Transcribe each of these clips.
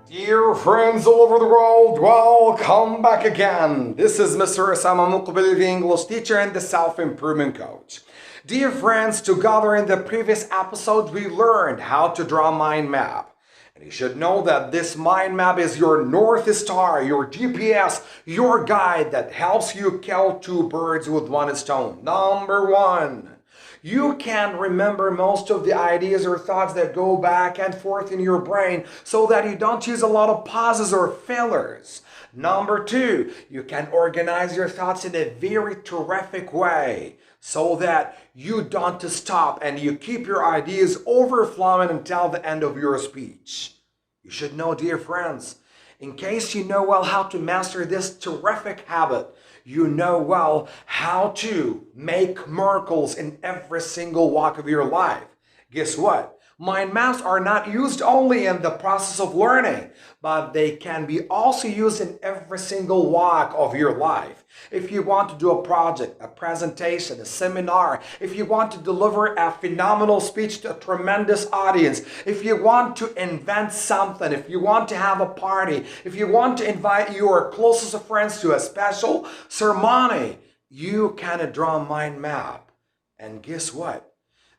Dear friends all over the world, welcome back again. This is Mr. Osama Muqbil, the English teacher and the self-improvement coach. Dear friends, together in the previous episode, we learned how to draw a mind map. And you should know that this mind map is your North Star, your GPS, your guide that helps you kill two birds with one stone. Number one, you can remember most of the ideas or thoughts that go back and forth in your brain so that you don't use a lot of pauses or fillers. Number two, you can organize your thoughts in a very terrific way so that you don't stop and you keep your ideas overflowing until the end of your speech. You should know, dear friends, in case you know well how to master this terrific habit, you know well how to make miracles in every single walk of your life. Guess what? Mind maps are not used only in the process of learning, but they can be also used in every single walk of your life. If you want to do a project, a presentation, a seminar, if you want to deliver a phenomenal speech to a tremendous audience, if you want to invent something, if you want to have a party, if you want to invite your closest friends to a special ceremony, you can draw a mind map. And guess what?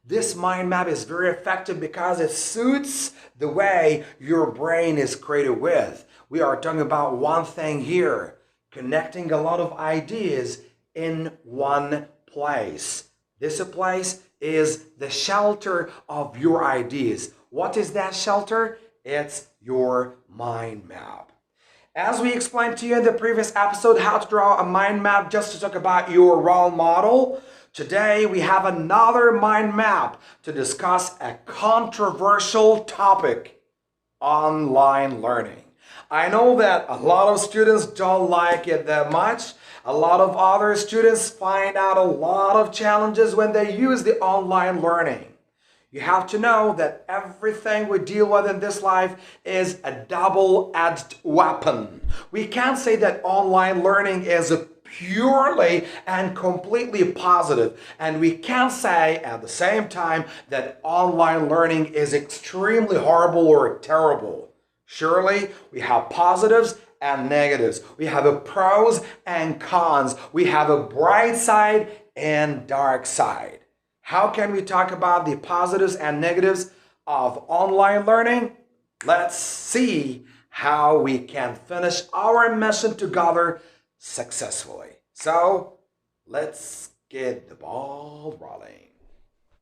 This mind map is very effective because it suits the way your brain is created with. We are talking about one thing here, connecting a lot of ideas in one place. This place is the shelter of your ideas. What is that shelter? It's your mind map. As we explained to you in the previous episode how to draw a mind map just to talk about your role model, today we have another mind map to discuss a controversial topic, online learning. I know that a lot of students don't like it that much. A lot of other students find out a lot of challenges when they use the online learning. You have to know that everything we deal with in this life is a double-edged weapon. We can't say that online learning is purely and completely positive, and we can't say at the same time that online learning is extremely horrible or terrible. Surely we have positives and negatives. We have a pros and cons. We have a bright side and dark side. How can we talk about the positives and negatives of online learning? Let's see how we can finish our mission together successfully. So, let's get the ball rolling.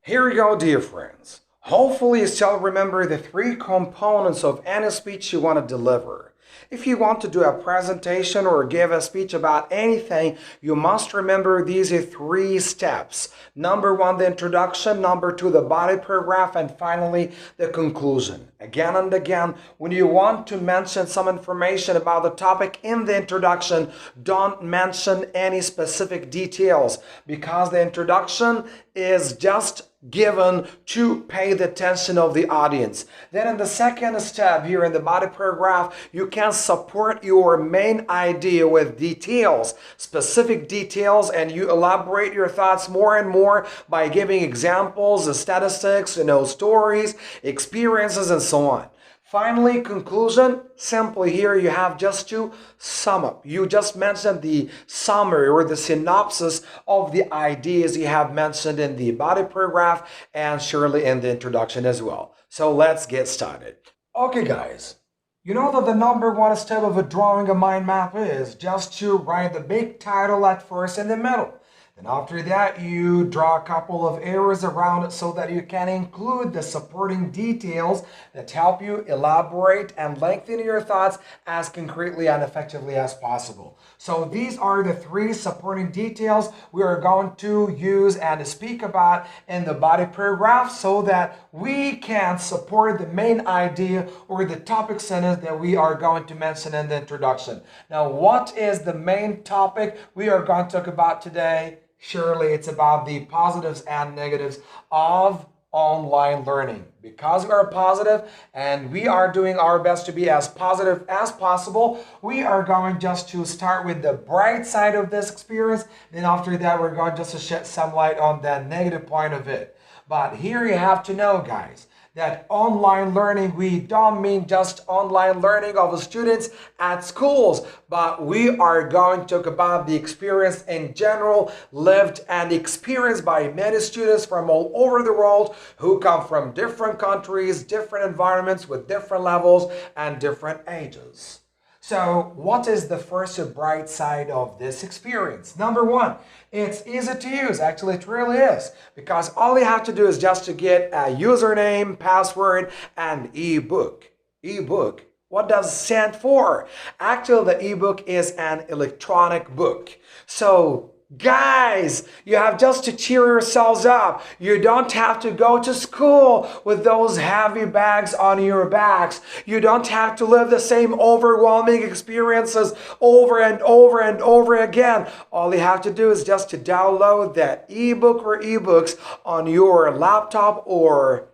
Here we go, dear friends. Hopefully you still remember the three components of any speech you want to deliver. If you want to do a presentation or give a speech about anything, you must remember these three steps. Number one, the introduction. Number two, the body paragraph. And finally, the conclusion. Again and again, when you want to mention some information about the topic in the introduction, don't mention any specific details because the introduction is just given to pay the attention of the audience. Then in the second step here in the body paragraph, you can support your main idea with details, specific details, and you elaborate your thoughts more and more by giving examples, statistics, stories, experiences, and so on. Finally, conclusion, simply here you have just to sum up. You just mentioned the summary or the synopsis of the ideas you have mentioned in the body paragraph and surely in the introduction as well. So let's get started. Okay guys, you know that the number one step of drawing a mind map is just to write the big title at first in the middle. And after that, you draw a couple of areas around it so that you can include the supporting details that help you elaborate and lengthen your thoughts as concretely and effectively as possible. So these are the three supporting details we are going to use and speak about in the body paragraph so that we can support the main idea or the topic sentence that we are going to mention in the introduction. Now, what is the main topic we are going to talk about today? Surely it's about the positives and negatives of online learning. Because we are positive and we are doing our best to be as positive as possible, we are going just to start with the bright side of this experience. Then after that, we're going just to shed some light on the negative point of it. But here you have to know, guys, that online learning, we don't mean just online learning of the students at schools, but we are going to talk about the experience in general, lived and experienced by many students from all over the world who come from different countries, different environments with different levels and different ages. So what is the first bright side of this experience? Number one, it's easy to use. Actually, it really is. Because all you have to do is just to get a username, password, and ebook. Ebook. What does it stand for? Actually, the ebook is an electronic book. So, guys, you have just to cheer yourselves up. You don't have to go to school with those heavy bags on your backs. You don't have to live the same overwhelming experiences over and over and over again. All you have to do is just to download that ebook or ebooks on your laptop or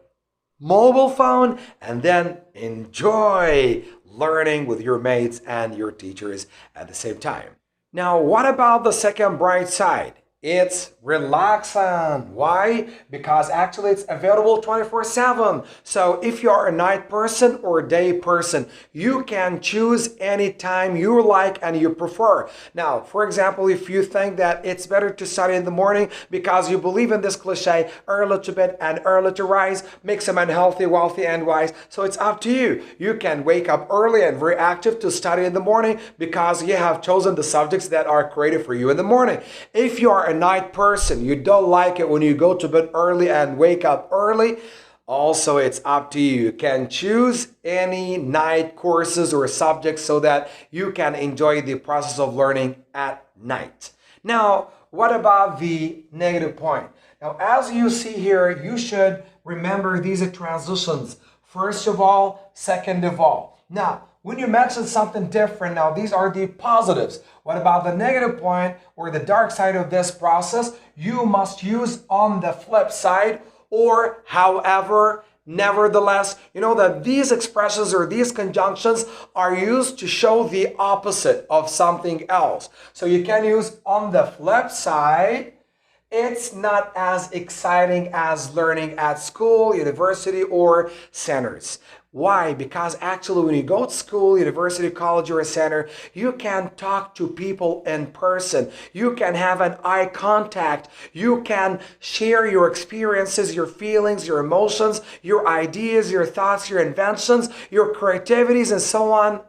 mobile phone and then enjoy learning with your mates and your teachers at the same time. Now, what about the second bright side? It's relaxing. Why? Because actually it's available 24/7. So if you are a night person or a day person, you can choose any time you like and you prefer. Now, for example, if you think that it's better to study in the morning because you believe in this cliche, early to bed and early to rise makes a man healthy, wealthy, and wise. So it's up to you. You can wake up early and very active to study in the morning because you have chosen the subjects that are created for you in the morning. If you are a night person, you don't like it when you go to bed early and wake up early, also it's up to you. You can choose any night courses or subjects so that you can enjoy the process of learning at night. Now, what about the negative point? Now, as you see here, you should remember these are transitions. First of all, second of all. Now, when you mention something different, now these are the positives. What about the negative point or the dark side of this process? You must use on the flip side or however, nevertheless. You know that these expressions or these conjunctions are used to show the opposite of something else. So you can use on the flip side. It's not as exciting as learning at school, university, or centers. Why? Because actually when you go to school, university, college, or a center, you can talk to people in person. You can have an eye contact. You can share your experiences, your feelings, your emotions, your ideas, your thoughts, your inventions, your creativities, and so on,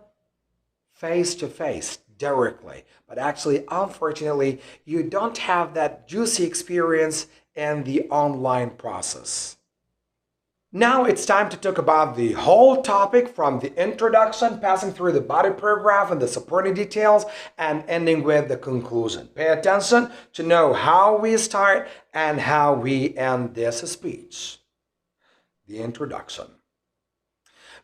face to face, directly. But actually, unfortunately, you don't have that juicy experience in the online process. Now it's time to talk about the whole topic from the introduction, passing through the body paragraph and the supporting details, and ending with the conclusion. Pay attention to know how we start and how we end this speech. The introduction.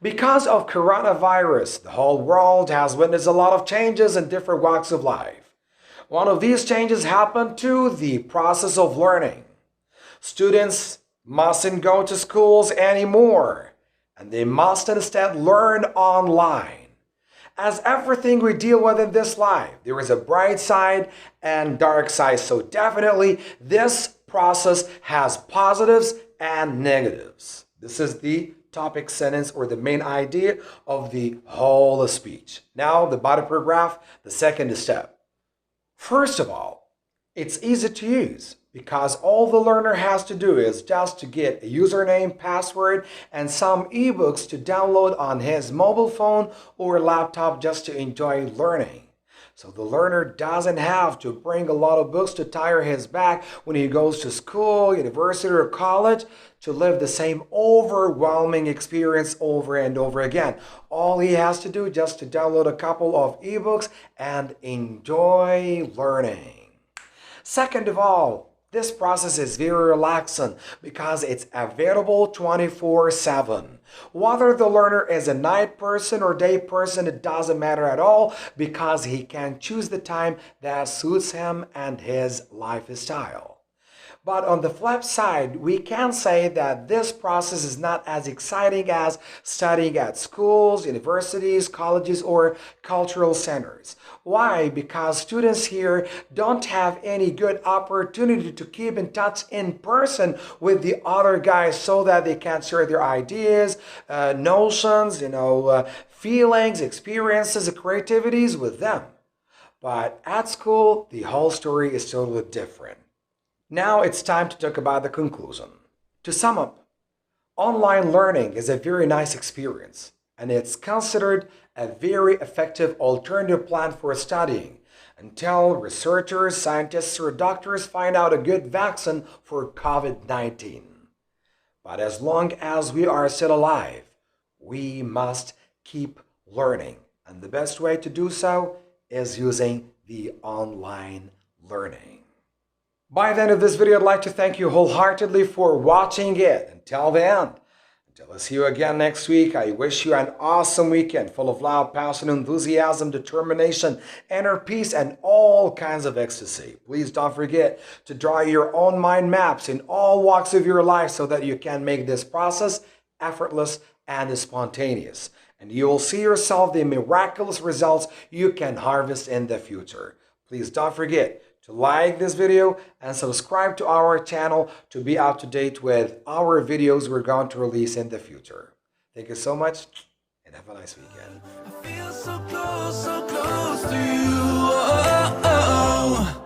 Because of coronavirus, the whole world has witnessed a lot of changes in different walks of life. One of these changes happened to the process of learning. Students mustn't go to schools anymore, and they must instead learn online. As everything we deal with in this life, there is a bright side and dark side. So definitely this process has positives and negatives. This is the topic sentence or the main idea of the whole speech. Now the body paragraph, the second step. First of all, it's easy to use because all the learner has to do is just to get a username, password, and some ebooks to download on his mobile phone or laptop just to enjoy learning. So the learner doesn't have to bring a lot of books to tire his back when he goes to school, university, or college to live the same overwhelming experience over and over again. All he has to do is just to download a couple of ebooks and enjoy learning. Second of all, this process is very relaxing because it's available 24/7. Whether the learner is a night person or day person, it doesn't matter at all because he can choose the time that suits him and his lifestyle. But on the flip side, we can say that this process is not as exciting as studying at schools, universities, colleges, or cultural centers. Why? Because students here don't have any good opportunity to keep in touch in person with the other guys so that they can share their ideas, notions, feelings, experiences, and creativities with them. But at school, the whole story is totally different. Now it's time to talk about the conclusion. To sum up, online learning is a very nice experience, and it's considered a very effective alternative plan for studying until researchers, scientists, or doctors find out a good vaccine for COVID-19. But as long as we are still alive, we must keep learning. And the best way to do so is using the online learning. By the end of this video, I'd like to thank you wholeheartedly for watching it until the end. Until I see you again next week, I wish you an awesome weekend full of love, passion, enthusiasm, determination, inner peace, and all kinds of ecstasy. Please don't forget to draw your own mind maps in all walks of your life so that you can make this process effortless and spontaneous. And you will see yourself the miraculous results you can harvest in the future. Please don't forget to like this video and subscribe to our channel to be up to date with our videos we're going to release in the future. Thank you so much and have a nice weekend. I feel so close to you. Oh, oh, oh.